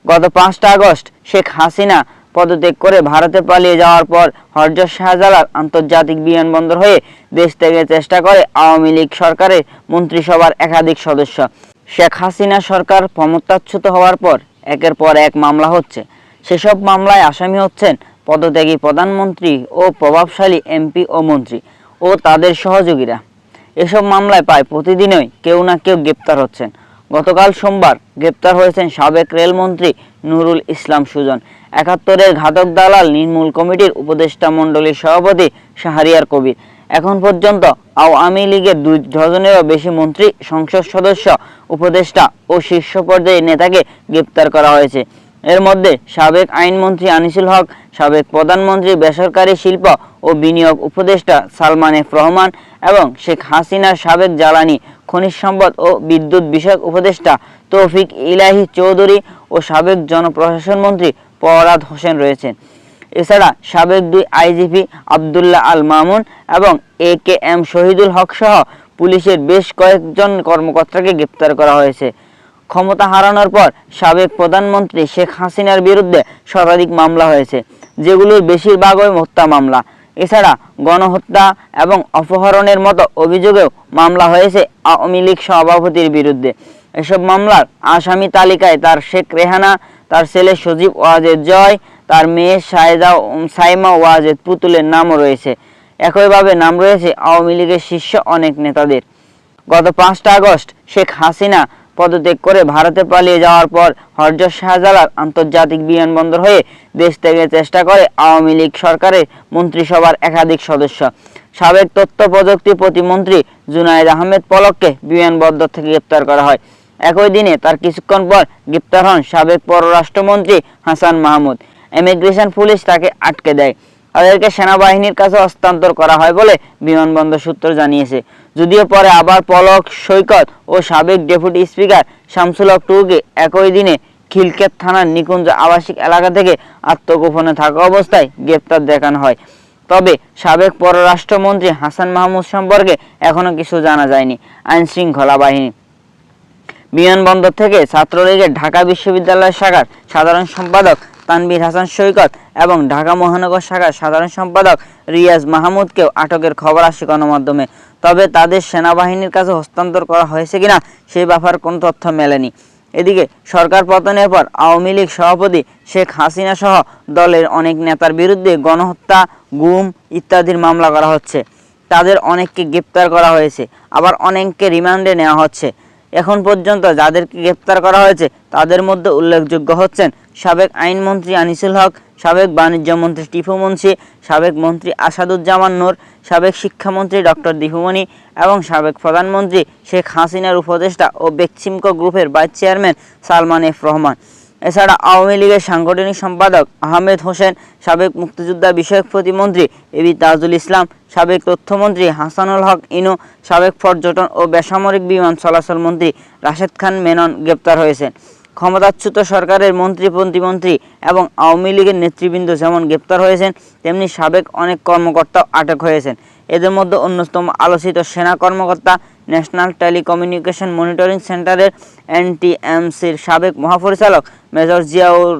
গত ৫ আগস্ট শেখ হাসিনা পদত্যাগ করে ভারতে পালিয়ে যাওয়ার পর হযরত শাহজালাল আন্তর্জাতিক বিমানবন্দর হয়ে দেশ ত্যাগের চেষ্টা করে আওয়ামী লীগ সরকারের মন্ত্রিসভার একাধিক সদস্য। শেখ হাসিনা সরকার ক্ষমতাচ্যুত হওয়ার পর একের পর এক মামলা হচ্ছে। সেসব মামলায় আসামি হচ্ছেন পদত্যাগী প্রধানমন্ত্রী ও প্রভাবশালী এমপি ও মন্ত্রী ও তাদের সহযোগীরা। এসব মামলায় প্রায় প্রতিদিনই কেউ না কেউ গ্রেপ্তার হচ্ছেন। গতকাল সোমবার গ্রেপ্তার হয়েছেন সাবেক রেলমন্ত্রী নুরুল ইসলাম সুজন, ৭১-এর ঘাতক দালাল নির্মূল কমিটির উপদেষ্টা মণ্ডলীর সভাপতি শাহরিয়ার কবির। এখন পর্যন্ত আওয়ামী লীগের ২ ডজনেরও বেশি মন্ত্রী, সংসদ সদস্য, উপদেষ্টা ও শীর্ষ পর্যায়ের নেতাকে গ্রেপ্তার করা হয়েছে। এর মধ্যে সাবেক আইনমন্ত্রী আনিসুল হক, সাবেক প্রধানমন্ত্রী বেসরকারি শিল্প ও বিনিয়োগ উপদেষ্টা সালমান এফ রহমান এবং শেখ হাসিনার সাবেক জ্বালানি, খনিজ সম্পদ ও বিদ্যুৎ বিষয়ক উপদেষ্টা তৌফিক ইলাহি চৌধুরী ও সাবেক জনপ্রশাসন মন্ত্রী ফরহাদ হোসেন রয়েছেন। এছাড়া সাবেক ২ আইজিপি আবদুল্লাহ আল মামুন এবং একেএম শহীদুল হক সহ পুলিশের বেশ কয়েকজন কর্মকর্তাকে গ্রেপ্তার করা হয়েছে। ক্ষমতা হারানোর পর সাবেক প্রধানমন্ত্রী শেখ হাসিনার বিরুদ্ধে শতাধিক মামলা হয়েছে, যেগুলোর বেশিরভাগই হত্যা মামলা। এছাড়া গণহত্যা এবং অপহরণের মতো অভিযোগেও মামলা হয়েছে আওয়ামী লীগ সভাপতির বিরুদ্ধে। এসব মামলার আসামি তালিকায় তার শেখ রেহানা, তার ছেলে সজীব ওয়াজেদ জয়, তার মেয়ে সাইমা ওয়াজেদ পুতুলের নামও রয়েছে। একইভাবে নাম রয়েছে আওয়ামী লীগের শীর্ষ অনেক নেতাদের। গত ৫ আগস্ট শেখ হাসিনা পদত্যাগ করে ভারতে পালিয়ে যাওয়ার পর হযরত শাহজালাল আন্তর্জাতিক বিমানবন্দর হয়ে দেশ ত্যাগের চেষ্টা করে আওয়ামী লীগ সরকারের মন্ত্রিসভার একাধিক সদস্য। সাবেক তথ্য প্রযুক্তি প্রতিমন্ত্রী জুনায়েদ আহমেদ পলককে বিমানবন্দর থেকে গ্রেপ্তার করা হয়। একই দিনে তার কিছুক্ষণ পর গ্রেপ্তার হন সাবেক পররাষ্ট্রমন্ত্রী হাসান মাহমুদ। ইমিগ্রেশন পুলিশ তাকে আটকে দেয়। তাদেরকে সেনাবাহিনীর কাছে হস্তান্তর করা হয় বলে বিমানবন্দর সূত্র জানিয়েছে। যদিও পরে আবার পলক, সৈকত ও সাবেক ডেপুটি স্পিকার শামসুল হক টুকুকে একই দিনে খিলক্ষেত থানার নিকুঞ্জ আবাসিক এলাকা থেকে আত্মগোপনে থাকা অবস্থায় গ্রেপ্তার দেখানো হয়। তবে সাবেক পররাষ্ট্রমন্ত্রী হাসান মাহমুদ সম্পর্কে এখনও কিছু জানা যায়নি। আইনশৃঙ্খলা বাহিনী বিমানবন্দর থেকে ছাত্রলীগের ঢাকা বিশ্ববিদ্যালয় শাখার সাধারণ সম্পাদক তানভীর হাসান সৈকত এবং ঢাকা মহানগর শাখার সাধারণ সম্পাদক রিয়াজ মাহমুদকেও আটকের খবর আসে গণমাধ্যমে। তবে তাদের সেনাবাহিনীর কাছে হস্তান্তর করা হয়েছে কিনা সেই ব্যাপারে কোনো তথ্য মেলেনি। এদিকে সরকার পতনের পর আওয়ামী লীগ সভাপতি শেখ হাসিনা সহ দলের অনেক নেতার বিরুদ্ধে গণহত্যা, গুম ইত্যাদির মামলা করা হচ্ছে। তাদের অনেককে গ্রেপ্তার করা হয়েছে, আবার অনেককে রিমান্ডে নেওয়া হচ্ছে। এখন পর্যন্ত যাদেরকে গ্রেপ্তার করা হয়েছে তাদের মধ্যে উল্লেখযোগ্য হচ্ছেন সাবেক আইনমন্ত্রী আনিসুল হক, সাবেক বাণিজ্যমন্ত্রী টিপু মুন্সি, সাবেক মন্ত্রী আসাদুজ্জামান নূর, সাবেক শিক্ষামন্ত্রী ডক্টর দীপুমণি এবং সাবেক প্রধানমন্ত্রী শেখ হাসিনার উপদেষ্টা ও বেক্সিমকো গ্রুপের vice chairman Salman F Rahman. এছাড়া আওয়ামী লীগের সাংগঠনিক সম্পাদক আহমেদ হোসেন, সাবেক মুক্তিযোদ্ধা বিষয়ক প্রতিমন্ত্রী এবি তাজুল ইসলাম, সাবেক তথ্যমন্ত্রী হাসানুল হক ইনু, সাবেক পর্যটন ও বেসামরিক বিমান চলাচল মন্ত্রী রাশেদ খান মেনন গ্রেপ্তার হয়েছেন। ক্ষমতাচ্যুত সরকারের মন্ত্রী, প্রতিমন্ত্রী এবং আওয়ামী লীগের নেতৃবৃন্দ যেমন গ্রেপ্তার হয়েছেন, তেমনি সাবেক অনেক কর্মকর্তাও আটক হয়েছেন। এদের মধ্যে অন্যতম আলোচিত সেনা কর্মকর্তা, ন্যাশনাল টেলিকমিউনিকেশন মনিটরিং সেন্টারের NTMCর সাবেক মহাপরিচালক মেজর জিয়াউর